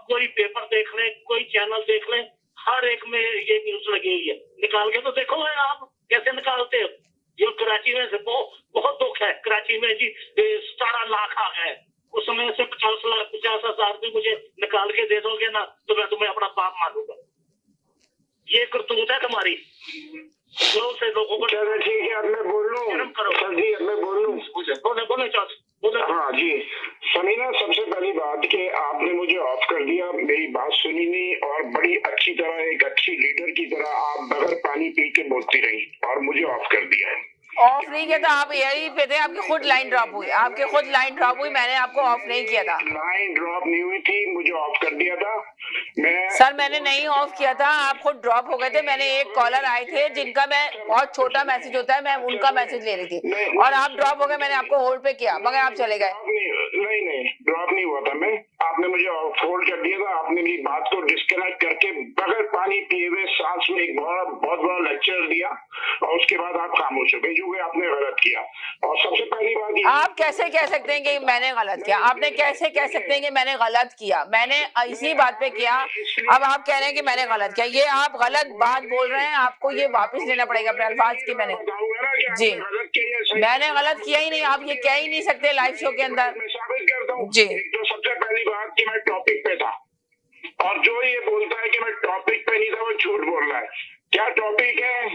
आप कोई पेपर देख लें, कोई चैनल देख लें, हर एक में ये न्यूज लगी हुई है। निकाल के तो देखो है आप कैसे निकालते हो। जो कराची में से बहुत दुख है, कराची में जी 17 लाख आ गए, उस समय से 50,000 भी मुझे निकाल के दे दोगे ना तो मैं तुम्हें अपना बाप मानूंगा। ये करतूत है तुम्हारी। से लोगों को चलो ठीक है, अब मैं बोल लूँ करो सर जी, अब मैं बोल लूँ। बोले बोले। हाँ जी समीना, सबसे पहली बात कि आपने मुझे ऑफ कर दिया, मेरी बात सुनी नहीं और बड़ी अच्छी तरह एक अच्छी लीडर की तरह आप बगैर पानी पी के बोलती रही और मुझे ऑफ कर दिया है। ऑफ नहीं किया था, आप यही पे थे, आपकी खुद लाइन ड्रॉप हुई, आपके खुद लाइन ड्रॉप हुई, मैंने आपको ऑफ नहीं किया था। लाइन ड्रॉप नहीं हुई थी, मुझे ऑफ कर दिया था। सर मैंने नहीं ऑफ किया था, आप खुद ड्रॉप हो गए थे। मैंने एक कॉलर आए थे जिनका मैं बहुत छोटा मैसेज होता है, मैं उनका मैसेज ले रही थी और आप ड्रॉप हो गए। मैंने आपको होल्ड पे किया मगर आप चले गए। नहीं ड्रॉप नहीं हुआ था मैं, आपने मुझे होल्ड कर दिया था। आपने मेरी बात को डिस्कनेक्ट करके बगैर पानी पिए हुए सांस में एक बहुत बड़ा लेक्चर दिया और उसके बाद आप खामोश हो गए, जो आपने गलत किया। और सबसे पहली बात, आप कैसे कह सकते हैं कि मैंने गलत किया? आपने कैसे कह सकते हैं कि मैंने गलत किया? मैंने इसी बात पे किया, अब आप कह रहे हैं कि मैंने गलत किया। ये आप गलत बात बोल रहे हैं, आपको ये वापस लेना पड़ेगा अपने अल्फाज की। मैंने जी मैंने गलत किया ही नहीं, आप ये कह ही नहीं सकते लाइव शो के अंदर। मैं साबित करता हूँ। जी एक तो सबसे पहली बात कि मैं टॉपिक पे था और जो ये बोलता है कि मैं टॉपिक पे नहीं था वो झूठ बोल रहा है। क्या टॉपिक है,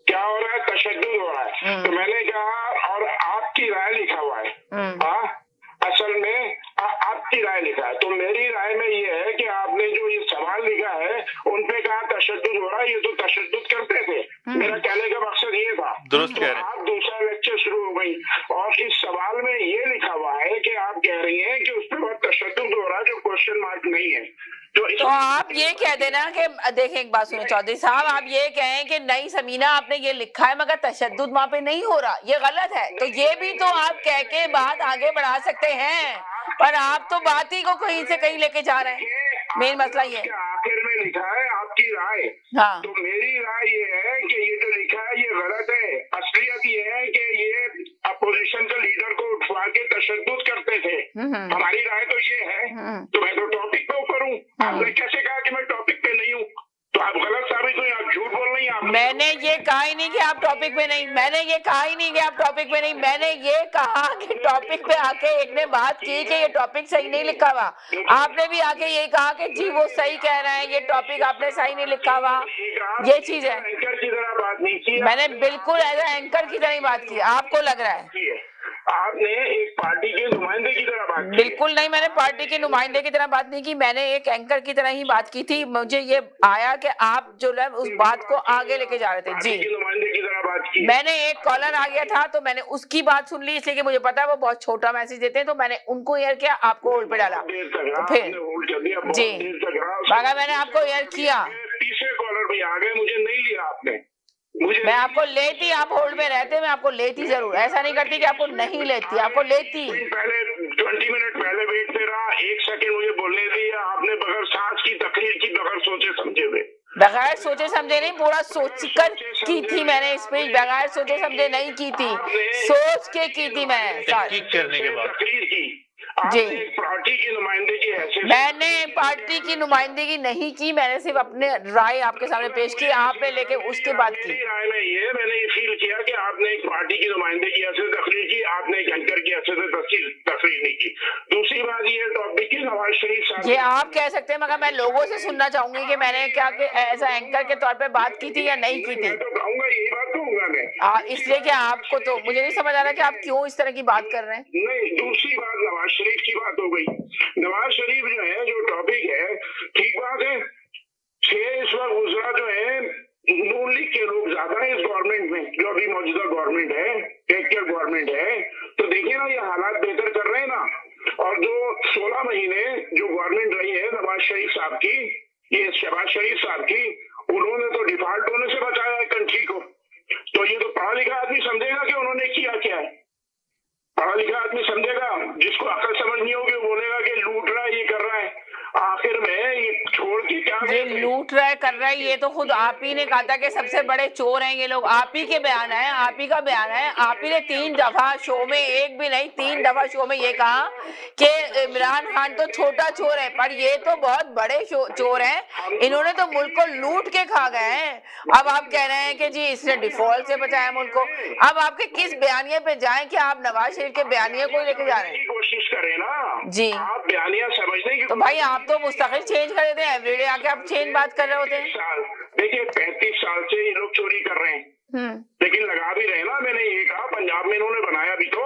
क्या हो रहा है? तशद्दुद हो रहा है। तो मैंने कहा और आपकी राय लिखा हुआ है, हाँ असल में आपकी राय लिखा है। तो मेरी राय में ये है कि आपने जो ये सवाल लिखा है उन पे कहा तशद्दुद हो रहा है, ये तो तशद्दुद करते थे। मेरा कहने का मकसद ये था। दुरुस्त कह रहे हैं। आप दूसरा लेक्चर शुरू हो गई और इस सवाल में ये लिखा हुआ है कि आप कह रही हैं कि उस पर बहुत तशद्दुद हो रहा है, जो क्वेश्चन मार्क नहीं है। तो आप ये कह देना कि देखें, एक बात सुनिए चौधरी साहब, आप ये कहें कि नहीं समीना आपने ये लिखा है मगर तशद्दुद वहाँ पे नहीं हो रहा, ये गलत है। तो ये भी तो आप कह के बात आगे बढ़ा सकते हैं, पर आप तो बात ही को कहीं से कहीं लेके जा रहे हैं। मेन मसला ये आखिर में लिखा है आपकी राय। हाँ तो मेरी राय ये है कि ये जो लिखा है ये गलत है। असलियत ये है कि ये अपोजिशन के लीडर को उठवा के तशद्दुद करते थे। हमारी राय तो ये है। तो मैं तो टॉपिक पे ऊपर हूँ, आपने कैसे कहा कि मैं टॉपिक पे नहीं हूँ? तो आप गलत साबित हुए, आप झूठ बोल रही हैं। मैंने ये कहा ही नहीं कि आप टॉपिक पे नहीं, मैंने ये कहा ही नहीं कि आप टॉपिक पे नहीं, मैंने ये कहा कि टॉपिक पे आके एक ने बात की कि ये टॉपिक सही नहीं लिखा हुआ। आपने भी आके ये कहा कि जी वो सही कह रहे हैं, ये टॉपिक आपने सही नहीं लिखा हुआ। ये चीज है, एंकर की तरह बात नहीं की। मैंने बिल्कुल एज एंकर की तरह ही बात की। आपको लग रहा है आपने एक पार्टी के नुमाइंदे की तरह बात की। बिल्कुल नहीं, मैंने पार्टी के नुमाइंदे की तरह बात नहीं की, मैंने एक एंकर की तरह ही बात की थी। मुझे ये आया कि आप जो है उस बात को आगे लेके जा रहे थे। जी नुमाइंदे की तरह बात की। मैंने एक कॉलर आ गया था तो मैंने उसकी बात सुन ली, इसलिए कि मुझे पता है वो बहुत छोटा मैसेज देते हैं, तो मैंने उनको एयर किया, आपको होल्ड पे डाला। तो फिर जी मगर मैंने आपको एयर किया। तीसरे कॉलर पे आ गए, मुझे नहीं लिया आपने। मैं आपको लेती, आप होल्ड में रहते, मैं आपको लेती जरूर, ऐसा नहीं करती कि आपको नहीं लेती, आपको लेती। पहले 20 मिनट पहले बैठते रहा, 1 सेकंड मुझे बोलने दिया आपने, बगैर सांस की तकरीर की, बगैर सोचे समझे हुए। बगैर सोचे समझे नहीं, पूरा सोच कर की थी मैंने स्पीच, बगैर सोचे समझे नहीं की थी, सोच के की थी मैं करने के बाद तकरीर की। जी पार्टी की नुमाइंदगी है। मैंने पार्टी की नुमाइंदगी नहीं की, मैंने सिर्फ अपने राय आपके सामने पेश की, आपने लेके उसके बाद की। राय में ये मैंने ये फील किया कि आपने एक पार्टी की नुमाइंदगी ऐसे तकरीर की, आपने एक एंकर की ऐसे तकरीर नहीं की। दूसरी बात ये टॉपिक की नवाज शरीफ साहब, ये आप कह सकते हैं मगर मैं लोगों से सुनना चाहूंगी कि मैंने क्या एज एंकर के तौर पे बात की थी या नहीं की थी। तो कहूंगा, यही बात कहूंगा मैं। इसलिए कि आपको तो मुझे नहीं समझ आ रहा कि आप क्यों इस तरह की बात कर रहे हैं। नहीं, दूसरी बात नवाज शरीफ की बात हो गई। नवाज शरीफ जो है, जो टॉपिक है, ठीक बात है, 6 इस वक्त गुजरा जो है नून लीग के लोग ज्यादा है इस गवर्नमेंट में, जो अभी मौजूदा गवर्नमेंट है, टेक केयर गवर्नमेंट है। तो देखिए ना, ये हालात बेहतर कर रहे हैं ना। और जो 16 महीने जो गवर्नमेंट रही है नवाज शरीफ साहब की, ये शहबाज शरीफ साहब की, उन्होंने तो डिफॉल्ट होने से बचाया है कंट्री को। तो ये तो पढ़ा लिखा आदमी समझेगा कि उन्होंने किया क्या है। पढ़ा लिखा आदमी समझेगा, जिसको अकल समझ नहीं होगी वो बोलेगा कि लूट रहा है, ये कर रहा है। आखिर में ये छोड़ के क्या ये लूट रहा है, कर रहा है, ये तो खुद आप ही ने कहा था कि सबसे बड़े चोर हैं ये लोग। आप ही के बयान है, आप ही का बयान है। आप ही ने 3 दफा शो में, एक भी नहीं 3 दफा शो में ये कहा कि इमरान खान तो छोटा चोर है, पर ये तो बहुत बड़े चोर हैं, इन्होंने तो मुल्क को लूट के खा गए हैं। अब आप कह रहे हैं कि जी इसने डिफॉल्ट से बचाया मुल्क को। अब आपके किस बयानिए पे जाएं कि आप नवाज शरीफ के बयानिए को लेके जा रहे हैं? कोशिश करें ना जी, आप बयानिया समझने की तो भाई आप तो मुस्तकिल चेंज कर देते हैं, एवरीडे आके आप चेंज बात कर रहे होते हैं। देखिए 35 साल से ये लोग चोरी कर रहे हैं, लेकिन लगा भी रहे ना। मैंने ये कहा पंजाब में इन्होंने बनाया भी तो